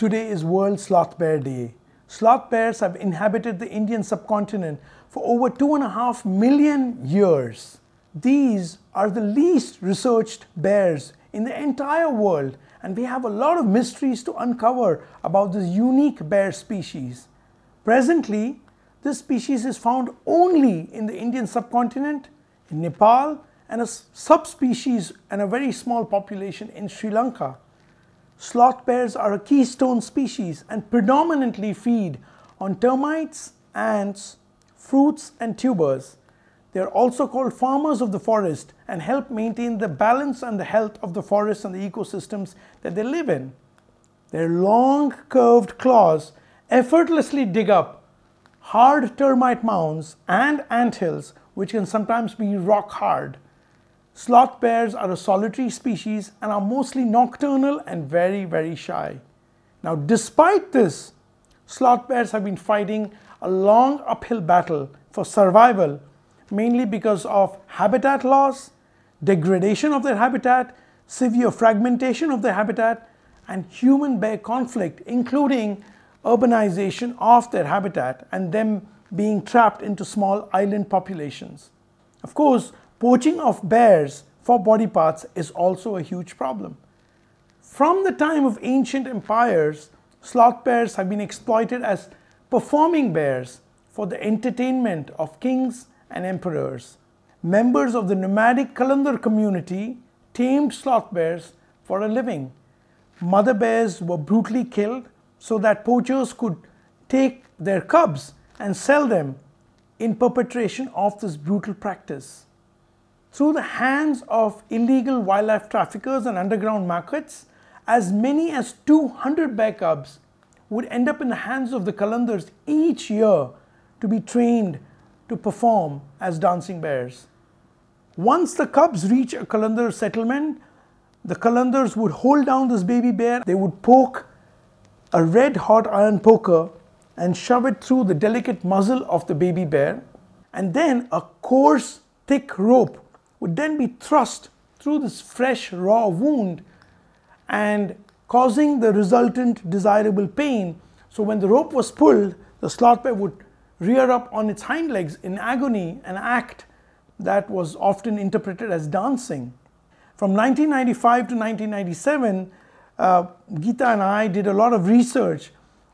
Today is World Sloth Bear Day. Sloth bears have inhabited the Indian subcontinent for over 2.5 million years. These are the least researched bears in the entire world, and we have a lot of mysteries to uncover about this unique bear species. Presently, this species is found only in the Indian subcontinent, in Nepal, and a subspecies and a very small population in Sri Lanka. Sloth bears are a keystone species and predominantly feed on termites, ants, fruits and tubers. They are also called farmers of the forest and help maintain the balance and the health of the forest and the ecosystems that they live in. Their long curved claws effortlessly dig up hard termite mounds and anthills, which can sometimes be rock hard. Sloth bears are a solitary species and are mostly nocturnal and very shy. Now, despite this, sloth bears have been fighting a long uphill battle for survival, mainly because of habitat loss, degradation of their habitat, severe fragmentation of their habitat, and human-bear conflict, including urbanization of their habitat and them being trapped into small island populations. Of course, poaching of bears for body parts is also a huge problem. From the time of ancient empires, sloth bears have been exploited as performing bears for the entertainment of kings and emperors. Members of the nomadic Kalandar community tamed sloth bears for a living. Mother bears were brutally killed so that poachers could take their cubs and sell them in perpetration of this brutal practice. Through the hands of illegal wildlife traffickers and underground markets, as many as 200 bear cubs would end up in the hands of the Kalandars each year to be trained to perform as dancing bears. Once the cubs reach a Kalandar settlement, the Kalandars would hold down this baby bear. They would poke a red hot iron poker and shove it through the delicate muzzle of the baby bear, and then a coarse, thick rope would then be thrust through this fresh, raw wound and causing the resultant desirable pain. So when the rope was pulled, the sloth bear would rear up on its hind legs in agony, an act that was often interpreted as dancing. From 1995 to 1997, Geeta and I did a lot of research,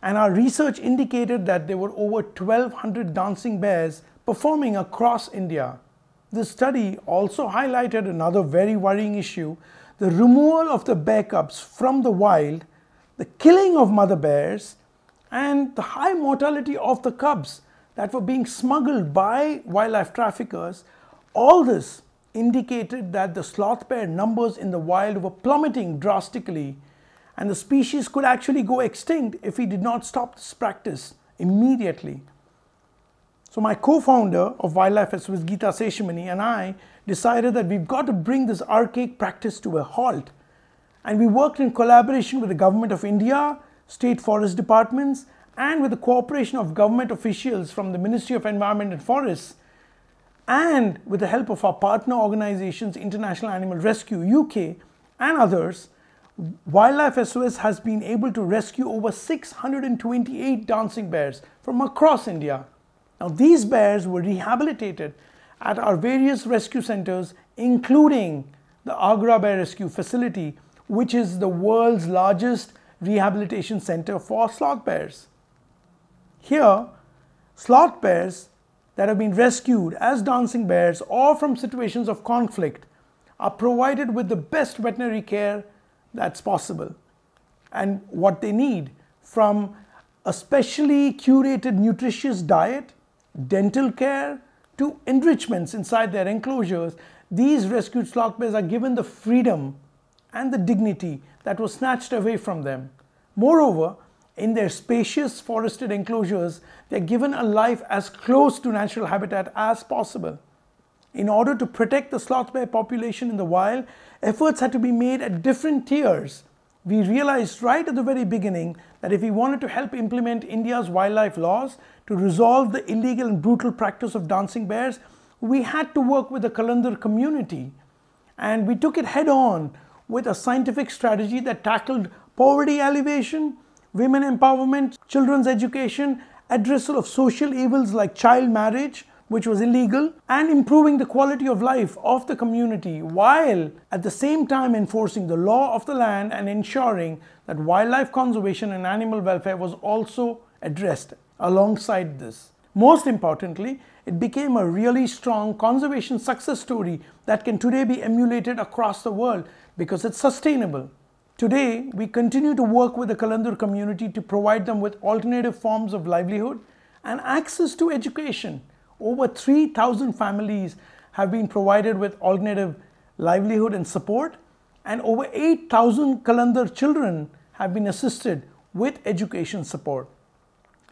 and our research indicated that there were over 1,200 dancing bears performing across India. This study also highlighted another very worrying issue: the removal of the bear cubs from the wild, the killing of mother bears, and the high mortality of the cubs that were being smuggled by wildlife traffickers. All this indicated that the sloth bear numbers in the wild were plummeting drastically, and the species could actually go extinct if we did not stop this practice immediately. So my co-founder of Wildlife SOS, Geeta Seshamani, and I decided that we've got to bring this archaic practice to a halt. And we worked in collaboration with the Government of India, state forest departments, and with the cooperation of government officials from the Ministry of Environment and Forests, and with the help of our partner organizations, International Animal Rescue, UK, and others. Wildlife SOS has been able to rescue over 628 dancing bears from across India. Now, these bears were rehabilitated at our various rescue centers, including the Agra Bear Rescue Facility, which is the world's largest rehabilitation center for sloth bears. Here, sloth bears that have been rescued as dancing bears or from situations of conflict are provided with the best veterinary care that's possible, and what they need, from a specially curated nutritious diet, dental care, to enrichments inside their enclosures. These rescued sloth bears are given the freedom and the dignity that was snatched away from them. Moreover, in their spacious forested enclosures, they are given a life as close to natural habitat as possible. In order to protect the sloth bear population in the wild, efforts had to be made at different tiers. We realized right at the very beginning that if we wanted to help implement India's wildlife laws to resolve the illegal and brutal practice of dancing bears, we had to work with the Kalandar community. And we took it head on with a scientific strategy that tackled poverty alleviation, women empowerment, children's education, addressal of social evils like child marriage, which was illegal, and improving the quality of life of the community while at the same time enforcing the law of the land and ensuring that wildlife conservation and animal welfare was also addressed alongside this. Most importantly, it became a really strong conservation success story that can today be emulated across the world because it's sustainable. Today, we continue to work with the Kalandur community to provide them with alternative forms of livelihood and access to education. Over 3,000 families have been provided with alternative livelihood and support, and over 8,000 Kalandur children have been assisted with education support.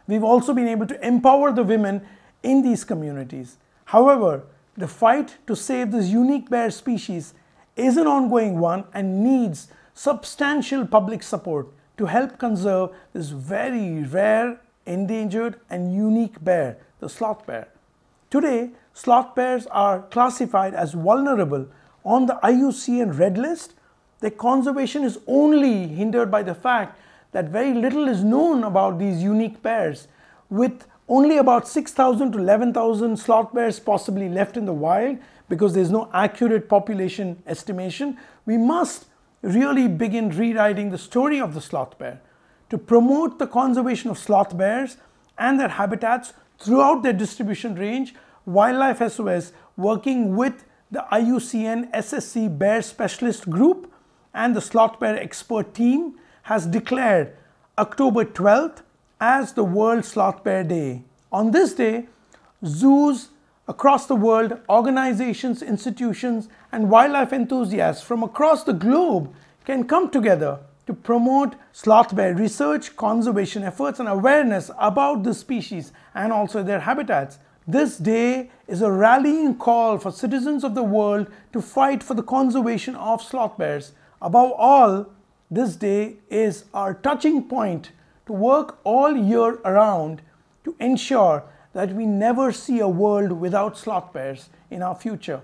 We've also been able to empower the women in these communities. However, the fight to save this unique bear species is an ongoing one and needs substantial public support to help conserve this very rare, endangered and unique bear, the sloth bear. Today, sloth bears are classified as vulnerable on the IUCN Red List. Their conservation is only hindered by the fact that very little is known about these unique bears, with only about 6,000 to 11,000 sloth bears possibly left in the wild because there's no accurate population estimation. We must really begin rewriting the story of the sloth bear to promote the conservation of sloth bears and their habitats throughout their distribution range. Wildlife SOS, working with the IUCN-SSC Bear Specialist Group and the Sloth Bear Expert Team, has declared October 12th as the World Sloth Bear Day. On this day, zoos across the world, organizations, institutions, and wildlife enthusiasts from across the globe can come together to promote sloth bear research, conservation efforts, and awareness about the species and also their habitats. This day is a rallying call for citizens of the world to fight for the conservation of sloth bears. Above all, this day is our touching point to work all year around to ensure that we never see a world without sloth bears in our future.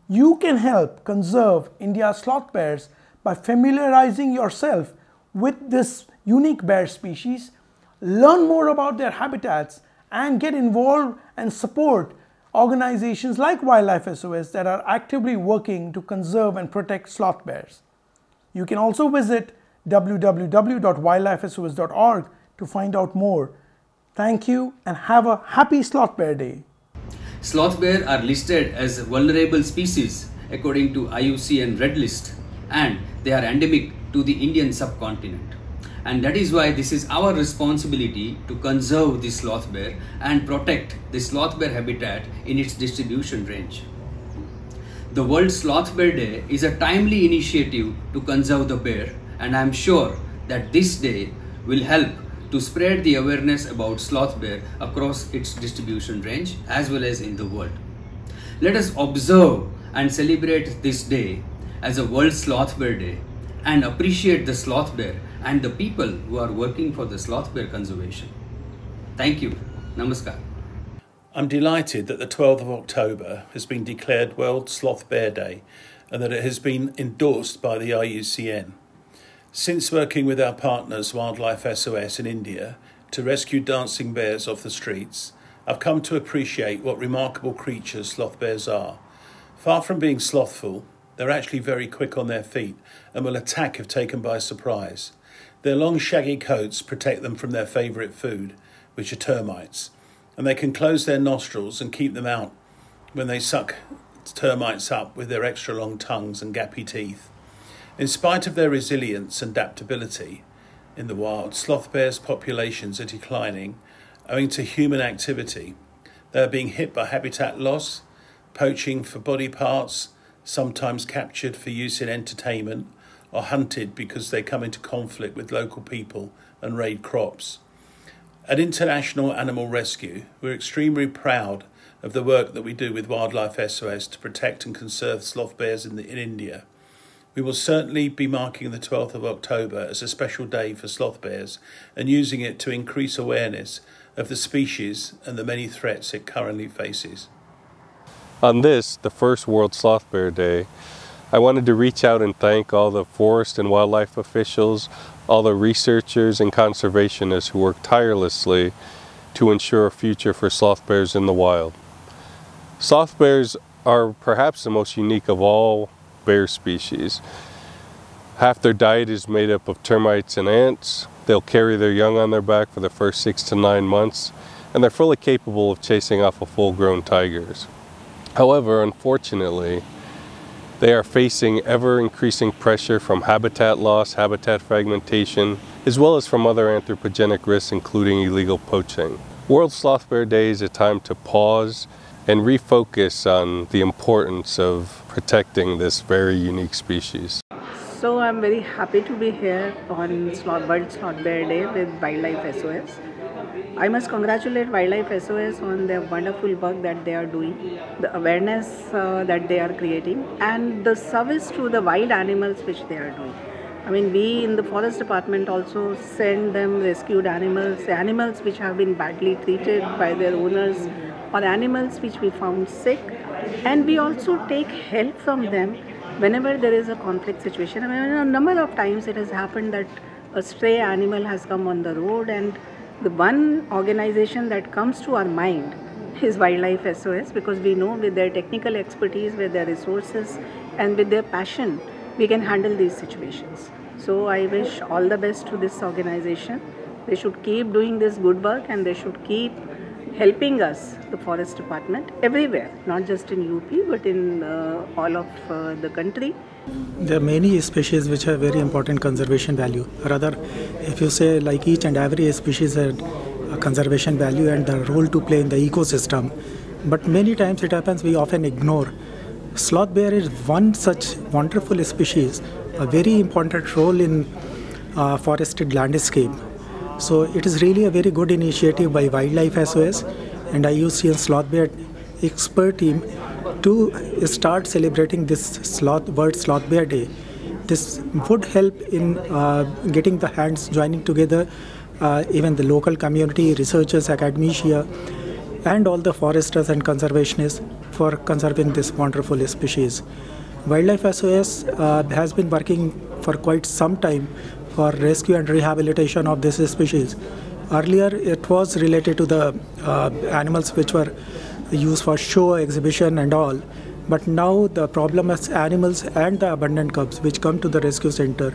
You can help conserve India's sloth bears by familiarizing yourself with this unique bear species, learn more about their habitats, and get involved and support organizations like Wildlife SOS that are actively working to conserve and protect sloth bears. You can also visit www.wildlifesos.org to find out more. Thank you and have a happy Sloth Bear Day. Sloth bear are listed as vulnerable species according to IUCN Red List, and they are endemic to the Indian subcontinent. And that is why this is our responsibility to conserve the sloth bear and protect the sloth bear habitat in its distribution range. The World Sloth Bear Day is a timely initiative to conserve the bear, and I am sure that this day will help to spread the awareness about sloth bear across its distribution range as well as in the world. Let us observe and celebrate this day as a World Sloth Bear Day and appreciate the sloth bear and the people who are working for the sloth bear conservation. Thank you. Namaskar. I'm delighted that the 12th of October has been declared World Sloth Bear Day and that it has been endorsed by the IUCN. Since working with our partners Wildlife SOS in India to rescue dancing bears off the streets, I've come to appreciate what remarkable creatures sloth bears are. Far from being slothful, they're actually very quick on their feet and will attack if taken by surprise. Their long shaggy coats protect them from their favourite food, which are termites, and they can close their nostrils and keep them out when they suck termites up with their extra long tongues and gappy teeth. In spite of their resilience and adaptability in the wild, sloth bears' populations are declining owing to human activity. They are being hit by habitat loss, poaching for body parts, sometimes captured for use in entertainment, or hunted because they come into conflict with local people and raid crops. At International Animal Rescue, we're extremely proud of the work that we do with Wildlife SOS to protect and conserve sloth bears in India. We will certainly be marking the 12th of October as a special day for sloth bears and using it to increase awareness of the species and the many threats it currently faces. On this, the first World Sloth Bear Day, I wanted to reach out and thank all the forest and wildlife officials, all the researchers and conservationists who work tirelessly to ensure a future for sloth bears in the wild. Sloth bears are perhaps the most unique of all bear species. Half their diet is made up of termites and ants. They'll carry their young on their back for the first 6 to 9 months, and they're fully capable of chasing off full-grown tigers. However, unfortunately, they are facing ever-increasing pressure from habitat loss, habitat fragmentation, as well as from other anthropogenic risks, including illegal poaching. World Sloth Bear Day is a time to pause and refocus on the importance of protecting this very unique species. So I'm very happy to be here on World Sloth Bear Day with Wildlife SOS. I must congratulate Wildlife SOS on their wonderful work that they are doing, the awareness that they are creating, and the service to the wild animals which they are doing. I mean, we in the Forest Department also send them rescued animals which have been badly treated by their owners, or animals which we found sick, and we also take help from them whenever there is a conflict situation. I mean, a number of times it has happened that a stray animal has come on the road, and the one organization that comes to our mind is Wildlife SOS, because we know with their technical expertise, with their resources, and with their passion, we can handle these situations. So I wish all the best to this organization. They should keep doing this good work, and they should keep helping us, the Forest Department, everywhere, not just in UP, but in all of the country. There are many species which have very important conservation value. Rather, if you say like each and every species has a conservation value and the role to play in the ecosystem, but many times it happens we often ignore. Sloth bear is one such wonderful species, a very important role in forested landscape. So it is really a very good initiative by Wildlife SOS and IUCN Sloth Bear expert team to start celebrating this World Sloth Bear Day. This would help in getting the hands joining together, even the local community, researchers, academia, and all the foresters and conservationists for conserving this wonderful species. Wildlife SOS has been working for quite some time for rescue and rehabilitation of this species. Earlier it was related to the animals which were used for show, exhibition and all. But now the problem is animals and the abandoned cubs which come to the rescue center.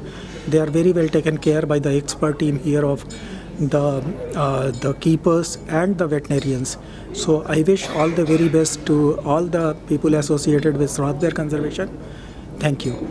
They are very well taken care by the expert team here of the keepers and the veterinarians. So I wish all the very best to all the people associated with sloth bear conservation. Thank you.